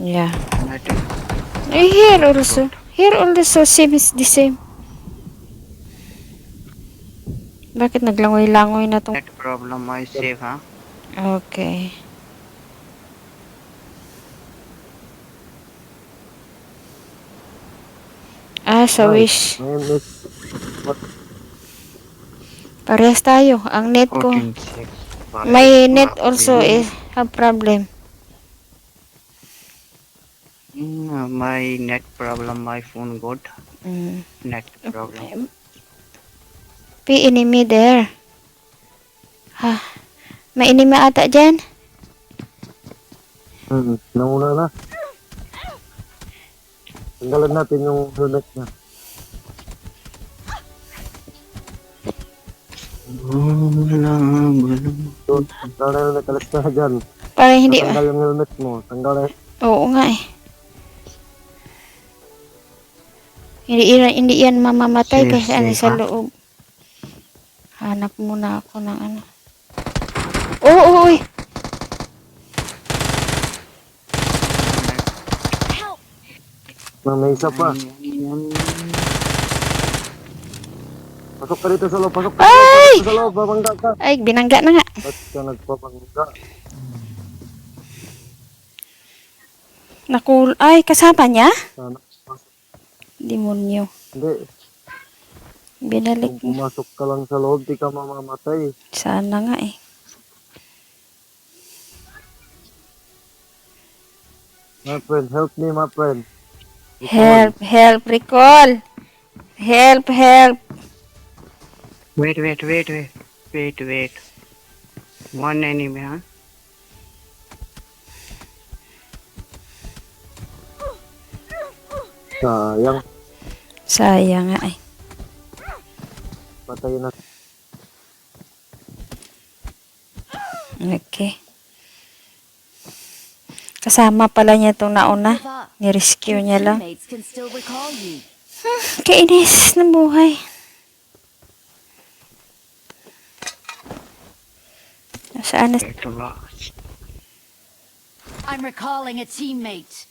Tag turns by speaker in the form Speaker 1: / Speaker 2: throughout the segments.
Speaker 1: Yeah.
Speaker 2: Net is
Speaker 1: Here
Speaker 2: not good.
Speaker 1: also. Here also same is the same. Bakit naglangoy-langoy na tong...
Speaker 2: Net problem I save, huh?
Speaker 1: Okay. Sa
Speaker 3: Ay,
Speaker 1: Wish.
Speaker 3: ngayon is what?
Speaker 1: Parehas tayo. Ang net ko.
Speaker 2: 14.6.
Speaker 1: My net also is have problem.
Speaker 2: My net problem, my phone good.
Speaker 1: Mm.
Speaker 2: Net problem.
Speaker 1: P enemy there. Ha. May enemy ata dyan.
Speaker 3: Nauna na. Tanggalan natin yung helmet niya. So, tanggal na nakalit na dyan.
Speaker 1: Para hindi...
Speaker 3: Natanggal yung helmet mo. Tanggal na.
Speaker 1: Oo nga eh. Hindi yan mamamatay
Speaker 2: Safe,
Speaker 1: kasi ano
Speaker 2: safe,
Speaker 1: sa
Speaker 2: ha?
Speaker 1: loob. Hanap muna ako ng ano. Oo, uy.
Speaker 3: May isa pa. Pasok ka dito sa loob. Pasok ka dito sa loob. Babangga ka.
Speaker 1: Ay, binangga na nga.
Speaker 3: Ba't ka nagpabangga?
Speaker 1: Ay, kasama niya?
Speaker 3: Sana.
Speaker 1: Demonyo.
Speaker 3: Hindi.
Speaker 1: Binalik
Speaker 3: Kung
Speaker 1: mo.
Speaker 3: pumasok ka lang sa loob, di ka mamamatay.
Speaker 1: Sana nga eh.
Speaker 3: My friend, help me, my friend.
Speaker 1: Help, recall. Help.
Speaker 2: Wait. One enemy, huh?
Speaker 3: Sayang.
Speaker 1: Sayang nga eh.
Speaker 3: Patay na.
Speaker 1: Okay. Kasama pala niya itong nauna. Ni-rescue niya lang. Kainis ng buhay. Saan na?
Speaker 2: Get lost.
Speaker 4: I'm recalling a teammate.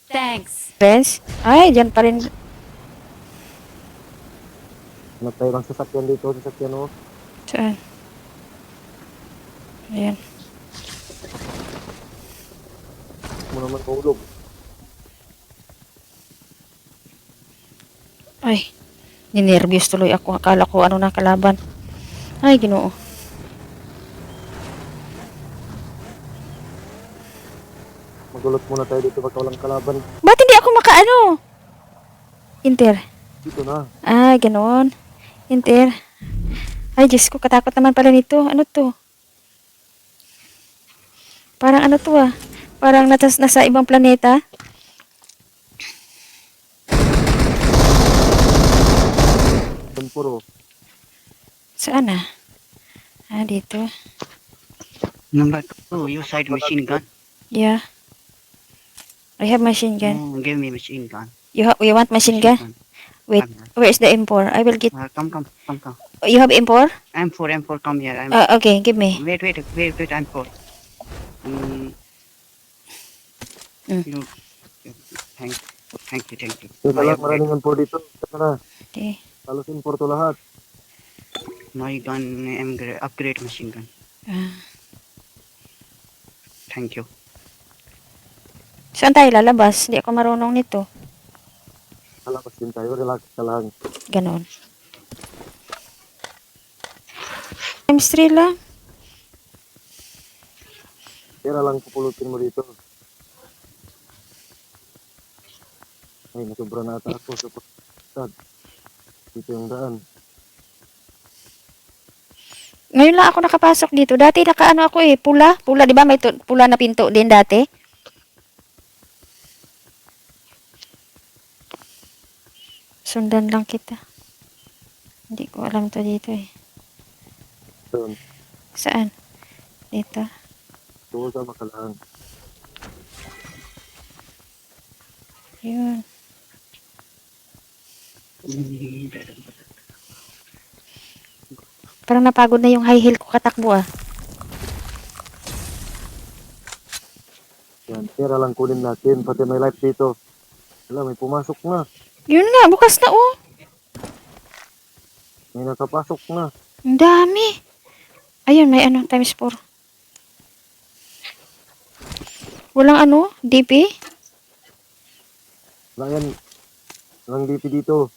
Speaker 4: Thanks.
Speaker 1: Friends? Ay, dyan pa rin.
Speaker 3: Natay lang sasakyan dito. Sasakyan mo.
Speaker 1: Saan? Ayan.
Speaker 3: Mo naman mahulog.
Speaker 1: Ay, ninervyos tuloy ako. Akala ko ano na kalaban. Ay, Ginoo.
Speaker 3: Magulot muna tayo dito pagka walang kalaban.
Speaker 1: Ba't hindi ako makaano? Inter.
Speaker 3: Dito na.
Speaker 1: Ah, ganoon. Inter. Ay, Diyos ko, katakot naman pala nito. Ano to? Parang ano to ah. Parang nasa ibang planeta.
Speaker 3: Tempuro.
Speaker 1: Saan ah? Ah, dito.
Speaker 2: Number 2, you side machine gun.
Speaker 1: Yeah. I have machine gun.
Speaker 2: Give me machine gun.
Speaker 1: You want machine gun? Wait, where is the M4? I will get...
Speaker 2: Come.
Speaker 1: You have M4?
Speaker 2: M4, come here.
Speaker 1: Okay, give me.
Speaker 2: Wait, M4. You, thank you.
Speaker 3: Teka lang, maraming M4 dito. Teka na.
Speaker 1: Okay.
Speaker 3: Halos M4 to lahat.
Speaker 2: My gun, upgrade machine gun. Thank you.
Speaker 1: Saan tayo lalabas? Hindi ako marunong nito.
Speaker 3: Lalabas din tayo. Relax ka lang.
Speaker 1: Ganon. Times 3 lang.
Speaker 3: Tira lang pupulutin mo dito. Ay, nasobra na ata ako sa pagkatad. Dito yung daan.
Speaker 1: Ngayon lang ako nakapasok dito. Dati nakaano ako eh. Pula. Pula, di ba? May pula na pinto din dati. Sundan lang kita. Hindi ko alam to dito eh.
Speaker 3: Doon.
Speaker 1: Saan? Dito.
Speaker 3: Tuwa sa makalaan.
Speaker 1: Yun. Parang napagod na yung high heel ko katakbo ah.
Speaker 3: Pera lang kunin natin, pati may life dito. Wala, may pumasok na.
Speaker 1: Yun nga, bukas na oh.
Speaker 3: May nakapasok na.
Speaker 1: Ang dami. Ayun, may ano, times 4. Walang ano, DP?
Speaker 3: Wala yan. Walang DP dito.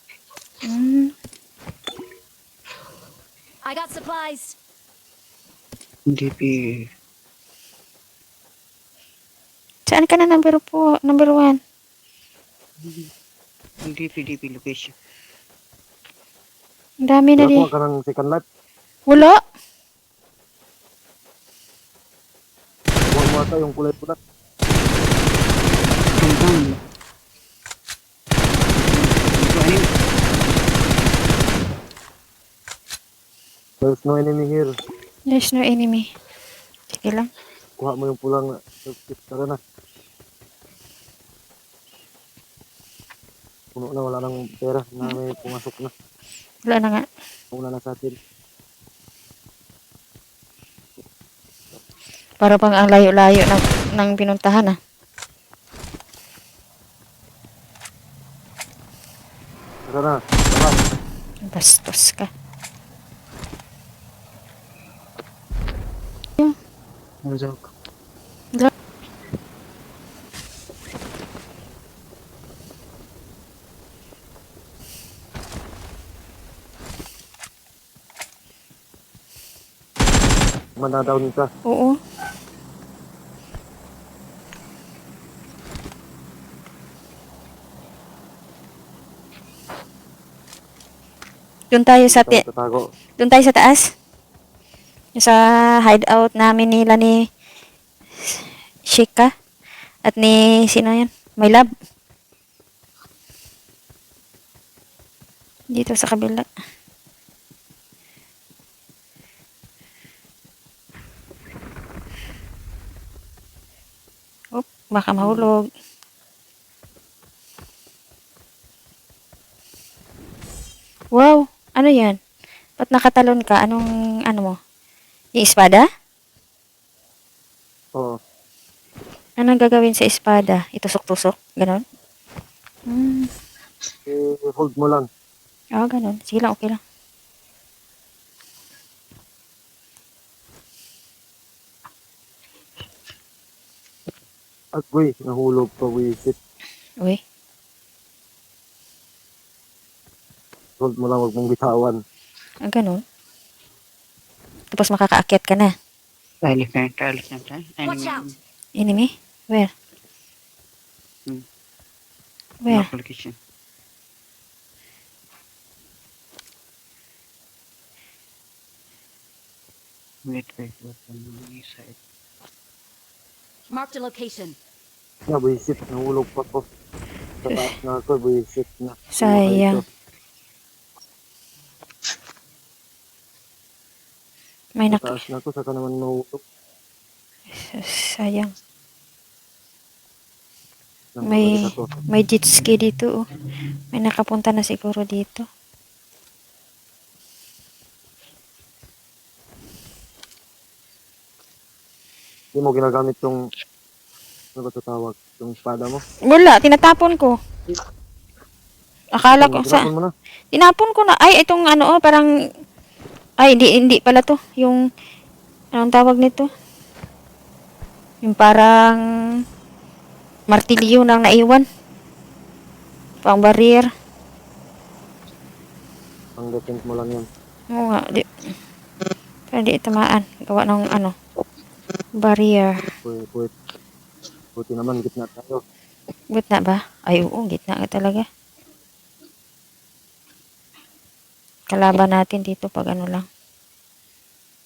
Speaker 1: Hmm.
Speaker 4: I got supplies.
Speaker 2: DP.
Speaker 1: Saan ka na number 1?
Speaker 2: DP location.
Speaker 1: Ang dami na di.
Speaker 3: Nakuha ka ng second life.
Speaker 1: Wala.
Speaker 3: Kuha mo ata yung kulay pula.
Speaker 2: Compound.
Speaker 3: There's no enemy here.
Speaker 1: There's no enemy. Sige lang.
Speaker 3: Kuha mo yung pulang. Tara na. Puno na, wala nang pera na may pumasok na.
Speaker 1: Wala na nga.
Speaker 3: Una na sa atin.
Speaker 1: Para pang ang layo-layo ng pinuntahan ah.
Speaker 3: Tara na. Tara.
Speaker 1: Bastos ka.
Speaker 2: Joke.
Speaker 3: Manadaw ka.
Speaker 1: Oo. Doon tayo sa
Speaker 3: Tatago.
Speaker 1: doon tayo sa taas. Yung sa hideout namin nila ni Shika at ni sino yan? My love. Dito sa kabila. Oh, baka mahulog. Wow, ano yan? Ba't nakatalon ka? Anong, ano mo? Yung espada?
Speaker 3: Oo.
Speaker 1: Anong gagawin sa espada? Itusok-tusok? Ganon? Hmm.
Speaker 3: Hold mo lang.
Speaker 1: Oo, ganon. Sige lang, okay lang.
Speaker 3: Agoy, nahulog pa, wisit.
Speaker 1: Uy.
Speaker 3: Hold mo lang, huwag mong bitawan.
Speaker 1: Ganon. Tapos makakaakyat ka na.
Speaker 2: Elephant.
Speaker 4: Watch out.
Speaker 1: Enemy? Where?
Speaker 2: Hmm.
Speaker 1: Where?
Speaker 2: Mark location. Wait. On the side.
Speaker 4: Marked a location.
Speaker 3: Wisit, nahulog pa ko. Sa taas na ako, wisit na.
Speaker 1: Sayang. May
Speaker 3: Sa
Speaker 1: naka...
Speaker 3: taas na ako, saka naman nahulog.
Speaker 1: Sayang.
Speaker 3: Nang
Speaker 1: May,
Speaker 3: babalik ako.
Speaker 1: may jet ski dito. Oh. May nakapunta na siguro dito.
Speaker 3: Hindi mo ginagamit yung, ano ba ito tawag? Yung espada mo?
Speaker 1: Wala, tinatapon ko. Akala ko sa...
Speaker 3: Tinapon mo na.
Speaker 1: Tinapon ko na. Ay, itong ano, oh, parang... Ay, hindi pala to. Yung... Anong tawag nito? Yung parang... Martilyo nang naiwan. Pang barrier.
Speaker 3: Ang defense mo lang yan.
Speaker 1: Oo nga, di... Para di tamaan. Gawa ng ano... Barrier.
Speaker 3: Buti naman, gitna tayo.
Speaker 1: Gitna ba? Ay, oo, gitna ka talaga. Kalaban natin dito pag ano lang.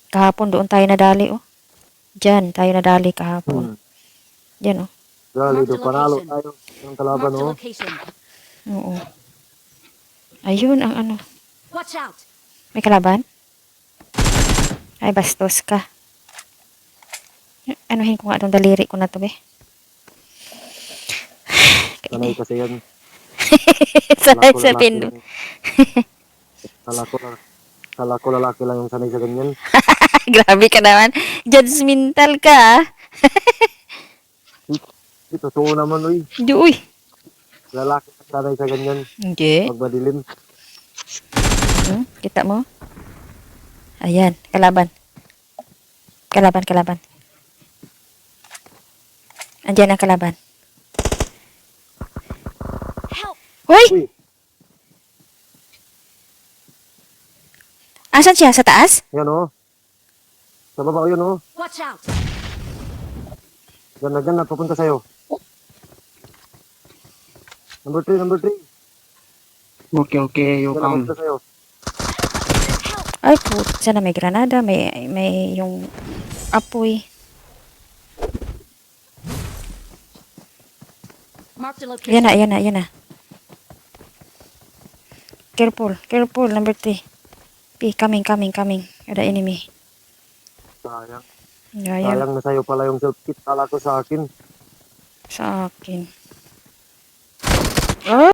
Speaker 1: Kahapon doon tayo nadali, oh. Diyan, tayo nadali kahapon. Diyan, oh.
Speaker 3: Gali,
Speaker 4: Mark the
Speaker 3: do panalo
Speaker 4: location.
Speaker 3: tayo. Yung kalaban,
Speaker 4: Marked a
Speaker 3: oh.
Speaker 4: location.
Speaker 1: Oo. Ayun, ang ano.
Speaker 4: Watch out.
Speaker 1: May kalaban? Ay, bastos ka. Anuhin ko nga itong daliri ko na to, be.
Speaker 3: Sanay kasi yan.
Speaker 1: Sanay
Speaker 3: Kala ko
Speaker 1: sa
Speaker 3: lalaki
Speaker 1: pindot.
Speaker 3: lang. Kala ko lalaki lang yung sanay sa ganyan.
Speaker 1: Grabe ka naman. Judgmental ka, ah.
Speaker 3: totoo naman, uy.
Speaker 1: Hindi, uy.
Speaker 3: Lalaki ka sanay sa ganyan.
Speaker 1: Hindi.
Speaker 3: Pag madilim.
Speaker 1: Kita mo? Ayan, kalaban. Kalaban. Andiyan ang kalaban.
Speaker 4: Help!
Speaker 1: Hoy!
Speaker 3: Uy,
Speaker 1: Asan siya? Sa taas?
Speaker 3: yan o. Sa baba, yun o.
Speaker 4: Watch out!
Speaker 3: Yan na, papunta sa'yo. Number 3.
Speaker 2: Okay, you
Speaker 3: Yan na,
Speaker 2: come.
Speaker 3: papunta sa'yo.
Speaker 1: Ay, putz. Sana may granada. May yung apoy.
Speaker 4: Marked a location.
Speaker 1: Yan na. Careful. Number 3. Coming. Ada enemy.
Speaker 3: Sayang.
Speaker 1: Sayang.
Speaker 3: Sayang na sa'yo pala yung self kit. Kala ko sa akin.
Speaker 1: Sa akin. Oh!